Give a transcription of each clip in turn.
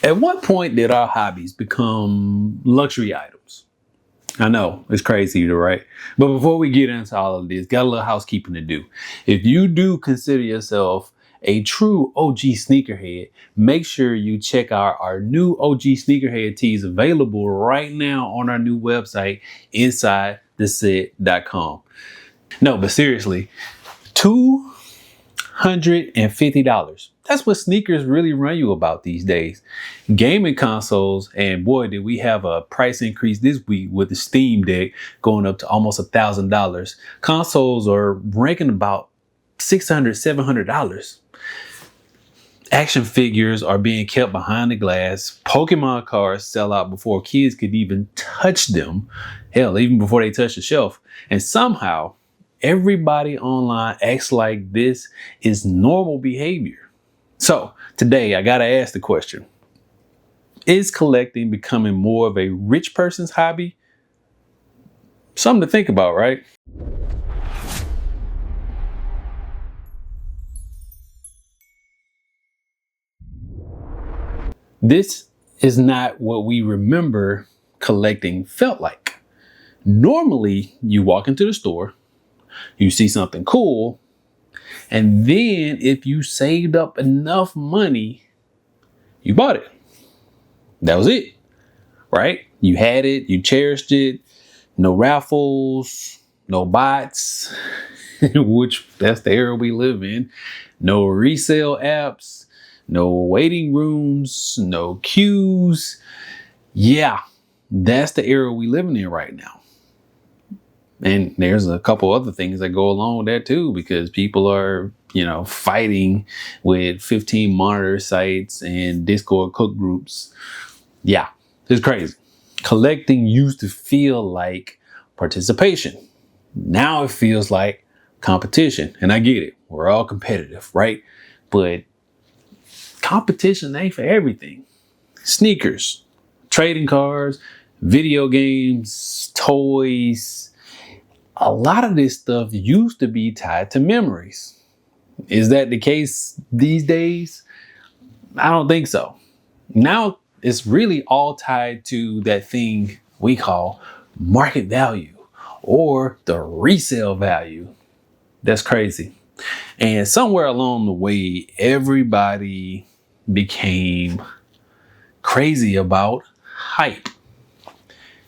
At what point did our hobbies become luxury items? I know it's crazy, right? But before we get into all of this, got a little housekeeping to do. If you do consider yourself a true OG sneakerhead, make sure you check out our new OG sneakerhead tees available right now on our new website, insidetheset.com. No, but seriously, $250. That's what sneakers really run you about these days. Gaming consoles, and boy, did we have a price increase this week with the Steam Deck going up to almost $1,000. Consoles are ranking about $600, $700. Action figures are being kept behind the glass. Pokemon cards sell out before kids could even touch them. Hell, even before they touch the shelf. And somehow, everybody online acts like this is normal behavior. So today I gotta ask the question, is collecting becoming more of a rich person's hobby? Something to think about, right? This is not what we remember collecting felt like. Normally, you walk into the store, you see something cool, and then if you saved up enough money, you bought it. That was it, right? You had it, you cherished it. No raffles, no bots, which that's the era we live in. No resale apps, no waiting rooms, no queues. Yeah, that's the era we living in right now. And there's a couple other things that go along with that too, because people are, fighting with 15 monitor sites and Discord cook groups. Yeah, it's crazy. Collecting used to feel like participation. Now it feels like competition. And I get it. We're all competitive, right? But competition ain't for everything. Sneakers, trading cards, video games, toys. A lot of this stuff used to be tied to memories. Is that the case these days? I don't think so. Now it's really all tied to that thing we call market value or the resale value. That's crazy. And somewhere along the way, everybody became crazy about hype.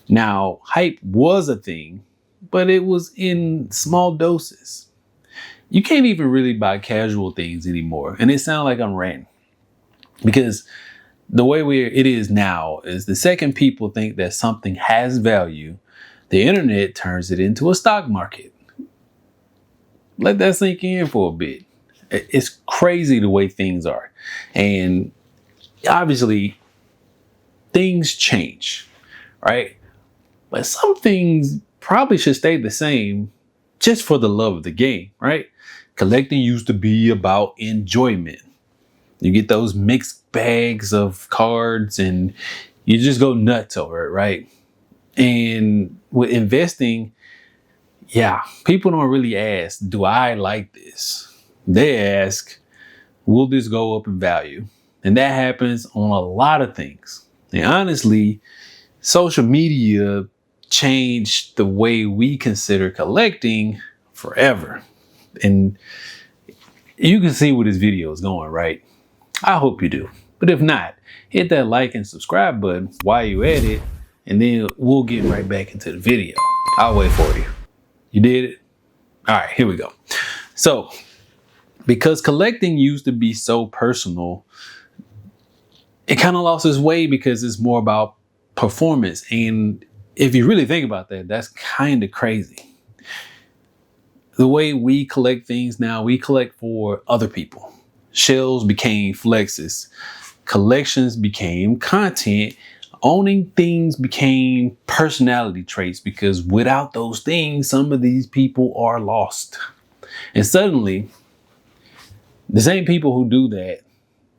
Now, hype was a thing, but it was in small doses. You can't even really buy casual things anymore. And it sounds like I'm ranting because the way it is now is the second people think that something has value, the internet turns it into a stock market. Let that sink in for a bit. It's crazy the way things are. And obviously things change, right? But some things probably should stay the same just for the love of the game, right? Collecting used to be about enjoyment. You get those mixed bags of cards and you just go nuts over it, right? And with investing, yeah, people don't really ask, do I like this? They ask, will this go up in value? And that happens on a lot of things. And honestly, social media changed the way we consider collecting forever. And you can see where this video is going, right? I hope you do. But if not, hit that like and subscribe button while you at it, and then we'll get right back into the video. I'll wait for you. You did it? All right, here we go. So, because collecting used to be so personal, it kind of lost its way because it's more about performance. And if you really think about that, that's kind of crazy. The way we collect things now, we collect for other people. Shells became flexes. Collections became content. Owning things became personality traits because without those things, some of these people are lost. And suddenly, the same people who do that,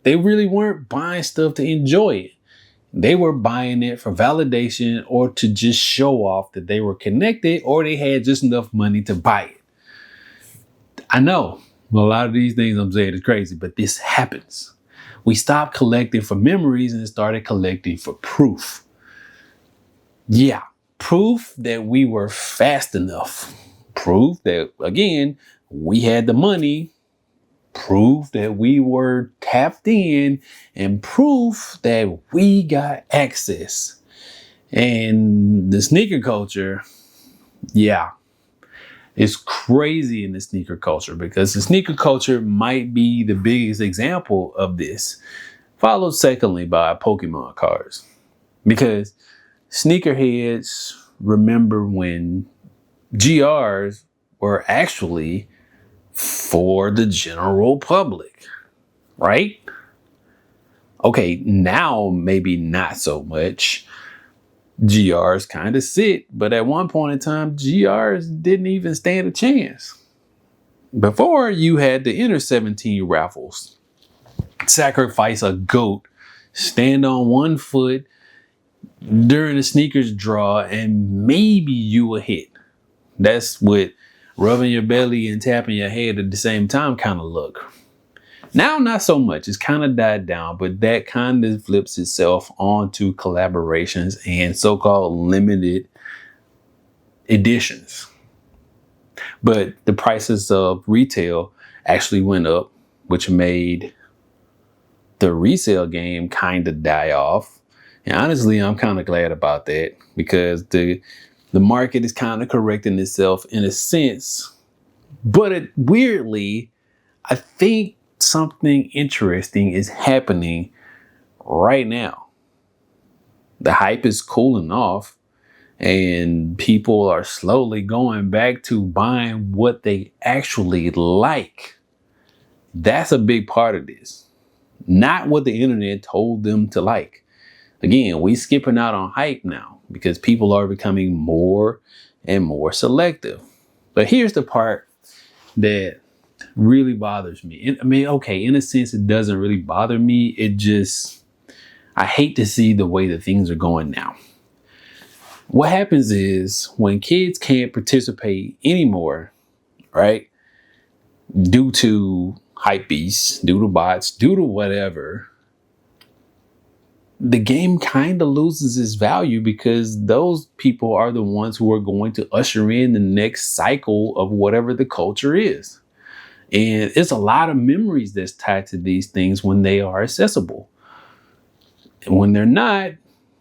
they really weren't buying stuff to enjoy it. They were buying it for validation or to just show off that they were connected or they had just enough money to buy it. I know a lot of these things I'm saying is crazy, but this happens. We stopped collecting for memories and started collecting for proof. Yeah, proof that we were fast enough. Proof that, again, we had the money. Proof that we were tapped in, and proof that we got access. And the sneaker culture, yeah, it's crazy in the sneaker culture, because the sneaker culture might be the biggest example of this, followed secondly by Pokemon cards. Because sneakerheads remember when GRs were actually for the general public, right? Okay, now maybe not so much. GRs kind of sit, but at one point in time, GRs didn't even stand a chance. Before, you had the inner 17 raffles. Sacrifice a goat, stand on one foot during the sneakers draw, and maybe you will hit. That's what rubbing your belly and tapping your head at the same time kind of look. Now, not so much. It's kind of died down, but that kind of flips itself onto collaborations and so-called limited editions. But the prices of retail actually went up, which made the resale game kind of die off. And honestly, I'm kind of glad about that, because the market is kind of correcting itself in a sense. But weirdly, I think something interesting is happening right now. The hype is cooling off, and people are slowly going back to buying what they actually like. That's a big part of this. Not what the internet told them to like. Again, we skipping out on hype now because people are becoming more and more selective. But here's the part that really bothers me. I mean, okay, in a sense, it doesn't really bother me. It just, I hate to see the way that things are going now. What happens is when kids can't participate anymore, right? Due to hype beasts, due to bots, due to whatever, the game kind of loses its value, because those people are the ones who are going to usher in the next cycle of whatever the culture is. And it's a lot of memories that's tied to these things when they are accessible. And when they're not,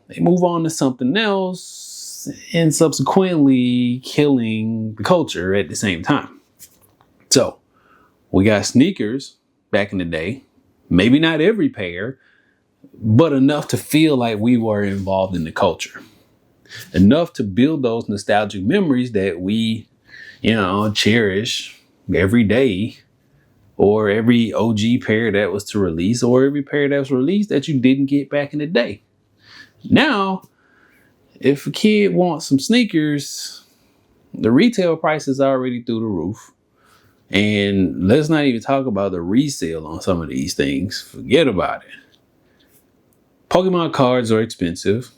they move on to something else and subsequently killing the culture at the same time. So we got sneakers back in the day, maybe not every pair, but enough to feel like we were involved in the culture. Enough to build those nostalgic memories that we, cherish every day, or every OG pair that was to release, or every pair that was released that you didn't get back in the day. Now, if a kid wants some sneakers, the retail price is already through the roof. And let's not even talk about the resale on some of these things. Forget about it. Pokemon cards are expensive.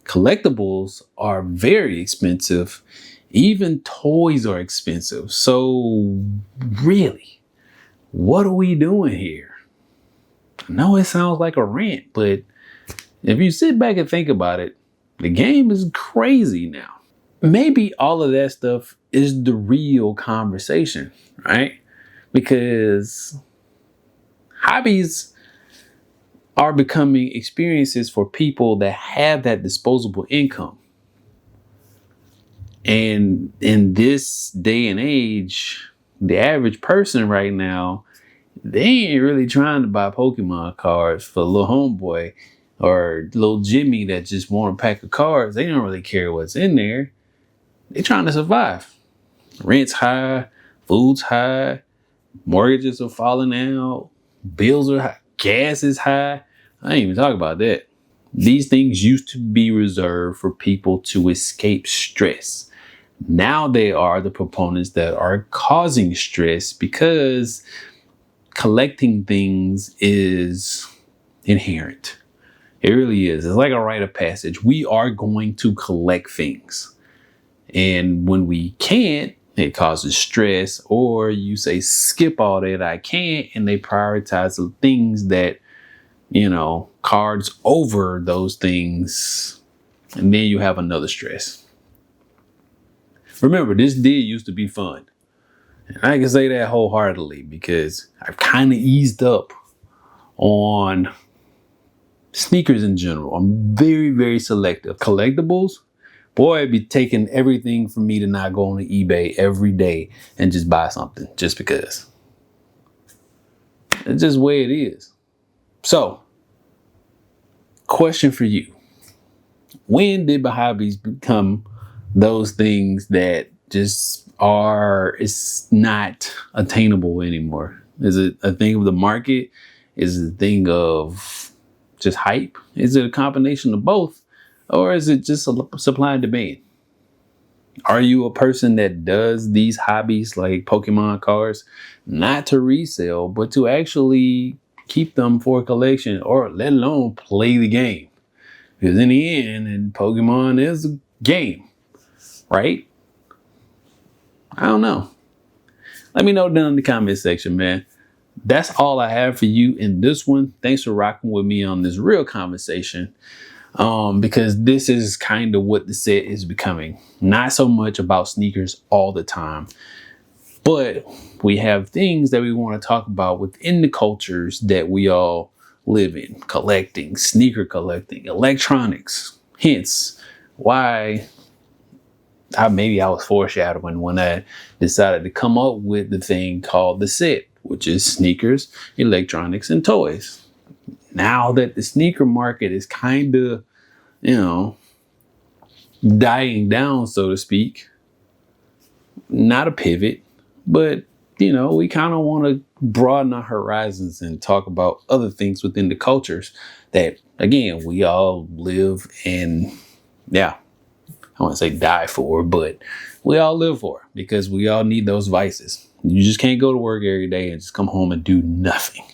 Collectibles are very expensive. Even toys are expensive. So really, what are we doing here? I know it sounds like a rant, but if you sit back and think about it, the game is crazy now. Maybe all of that stuff is the real conversation, right? Because hobbies are becoming experiences for people that have that disposable income. And in this day and age, the average person right now, they ain't really trying to buy Pokemon cards for little homeboy or little Jimmy that just want a pack of cards. They don't really care what's in there. They're trying to survive. Rent's high, food's high, mortgages are falling out, bills are high, gas is high. I ain't even talk about that. These things used to be reserved for people to escape stress. Now they are the proponents that are causing stress, because collecting things is inherent. It really is. It's like a rite of passage. We are going to collect things. And when we can't, it causes stress, or you say skip all that I can't, and they prioritize the things that, cards over those things, and then you have another stress. Remember, this did used to be fun. And I can say that wholeheartedly because I've kind of eased up on sneakers in general. I'm very, very selective. Collectibles, boy, it'd be taking everything for me to not go on eBay every day and just buy something just because. It's just the way it is. So, question for you. When did hobbies become those things that just it's not attainable anymore? Is it a thing of the market? Is it a thing of just hype? Is it a combination of both? Or is it just a supply and demand? Are you a person that does these hobbies like Pokemon cards, not to resell, but to actually keep them for a collection, or let alone play the game? Because in the end, and Pokemon is a game, right? I don't know. Let me know down in the comment section, man. That's all I have for you in this one. Thanks for rocking with me on this real conversation. Because this is kind of what the set is becoming. Not so much about sneakers all the time, but we have things that we want to talk about within the cultures that we all live in. Collecting, sneaker collecting, electronics. Hence why maybe I was foreshadowing when I decided to come up with the thing called the set, which is sneakers, electronics, and toys. Now that the sneaker market is kind of, dying down, so to speak, not a pivot, but, we kind of want to broaden our horizons and talk about other things within the cultures that, again, we all live and, I want to say die for, but we all live for, because we all need those vices. You just can't go to work every day and just come home and do nothing.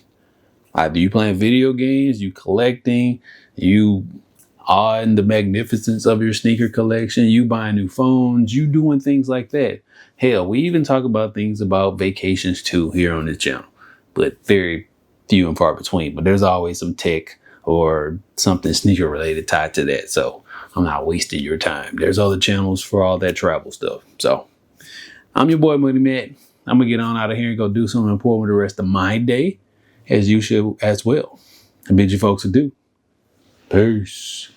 Either you playing video games, you collecting, you are in the magnificence of your sneaker collection, you buying new phones, you doing things like that. Hell, we even talk about things about vacations too here on this channel, but very few and far between. But there's always some tech or something sneaker related tied to that. So I'm not wasting your time. There's other channels for all that travel stuff. So I'm your boy Money Matt. I'm gonna get on out of here and go do something important with the rest of my day, as you should as well. I bid you folks adieu. Peace.